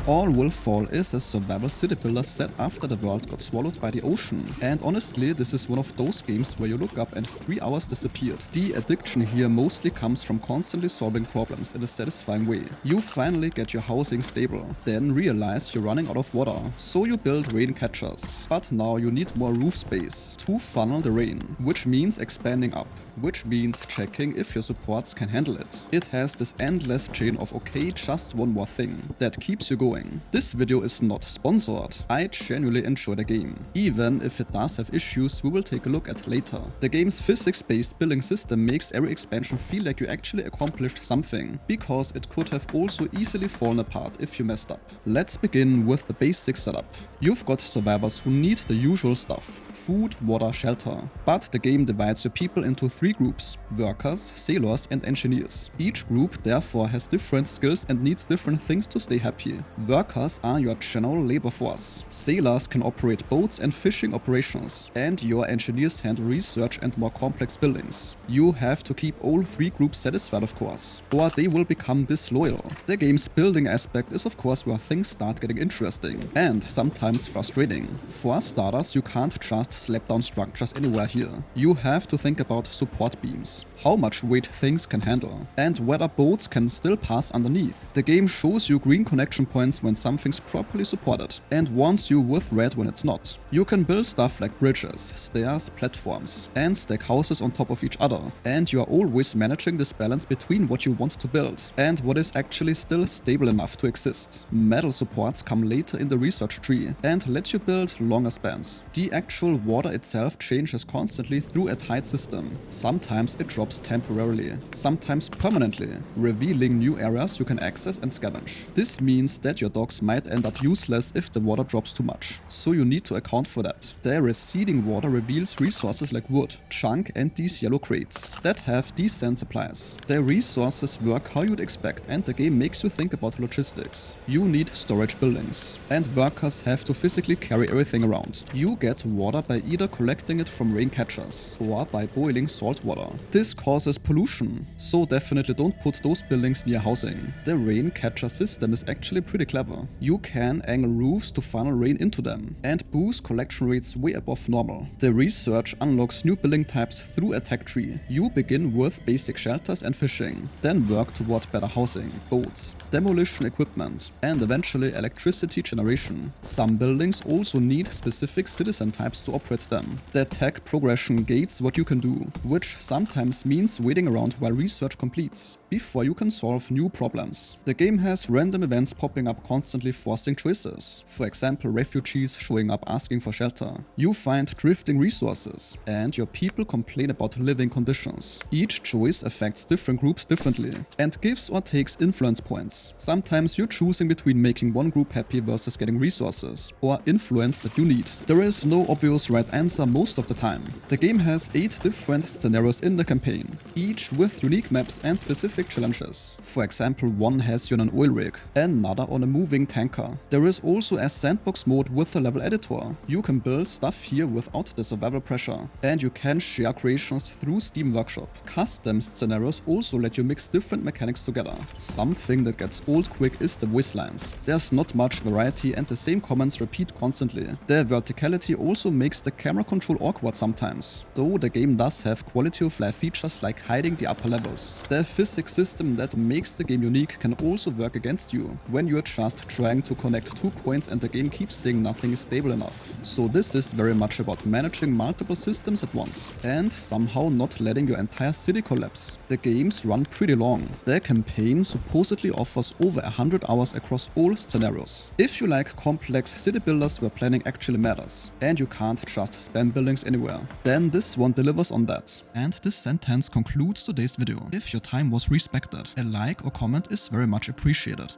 All Will Fall is a survival city builder set after the world got swallowed by the ocean, and honestly this is one of those games where you look up and 3 hours disappeared. The addiction here mostly comes from constantly solving problems in a satisfying way. You finally get your housing stable, then realize you're running out of water, so you build rain catchers. But now you need more roof space to funnel the rain, which means expanding up, which means checking if your supports can handle it. It has this endless chain of okay, just one more thing that keeps you going. This video is not sponsored. I genuinely enjoy the game, even if it does have issues we will take a look at later. The game's physics-based building system makes every expansion feel like you actually accomplished something, because it could have also easily fallen apart if you messed up. Let's begin with the basic setup. You've got survivors who need the usual stuff: food, water, shelter. But the game divides your people into 3 groups: workers, sailors and engineers. Each group therefore has different skills and needs different things to stay happy. Workers are your general labor force. Sailors can operate boats and fishing operations, and your engineers handle research and more complex buildings. You have to keep all 3 groups satisfied, of course, or they will become disloyal. The game's building aspect is of course where things start getting interesting and sometimes frustrating. For starters, you can't just slap down structures anywhere here. You have to think about support beams, how much weight things can handle, and whether boats can still pass underneath. The game shows you green connection points when something's properly supported, and warns you with red when it's not. You can build stuff like bridges, stairs, platforms, and stack houses on top of each other, and you are always managing this balance between what you want to build and what is actually still stable enough to exist. Metal supports come later in the research tree and let you build longer spans. The actual water itself changes constantly through a tide system. Sometimes it drops temporarily, sometimes permanently, revealing new areas you can access and scavenge. This means that your docks might end up useless if the water drops too much, so you need to account for that. The receding water reveals resources like wood, junk and these yellow crates that have decent supplies. The resources work how you'd expect, and the game makes you think about logistics. You need storage buildings, and workers have to physically carry everything around. You get water by either collecting it from rain catchers or by boiling salt water. This causes pollution, so definitely don't put those buildings near housing. The rain catcher system is actually pretty clever. You can angle roofs to funnel rain into them and boost collection rates way above normal. The research unlocks new building types through a tech tree. You begin with basic shelters and fishing, then work toward better housing, boats, demolition equipment, and eventually electricity generation. Some buildings also need specific citizen types to operate them. The tech progression gates what you can do, which sometimes means waiting around while research completes before you can solve new problems. The game has random events popping up constantly, forcing choices. For example, refugees showing up asking for shelter. You find drifting resources, and your people complain about living conditions. Each choice affects different groups differently and gives or takes influence points. Sometimes you're choosing between making one group happy versus getting resources or influence that you need. There is no obvious right answer most of the time. The game has 8 different scenarios in the campaign, each with unique maps and specific challenges. For example, one has you on an oil rig, another on a moving tanker. There is also a sandbox mode with a level editor. You can build stuff here without the survival pressure, and you can share creations through Steam Workshop. Custom scenarios also let you mix different mechanics together. Something that gets old quick is the voice lines. There's not much variety and the same comments repeat constantly. The verticality also makes the camera control awkward sometimes, though the game does have quality of life features like hiding the upper levels. The physics system that makes the game unique can also work against you when you're just trying to connect 2 points and the game keeps saying nothing is stable enough. So this is very much about managing multiple systems at once and somehow not letting your entire city collapse. The games run pretty long. The campaign supposedly offers over 100 hours across all scenarios. If you like complex city builders where planning actually matters and you can't just spam buildings anywhere, then this one delivers on that. And this sentence concludes today's video. If your time was respected, a like or comment is very much appreciated.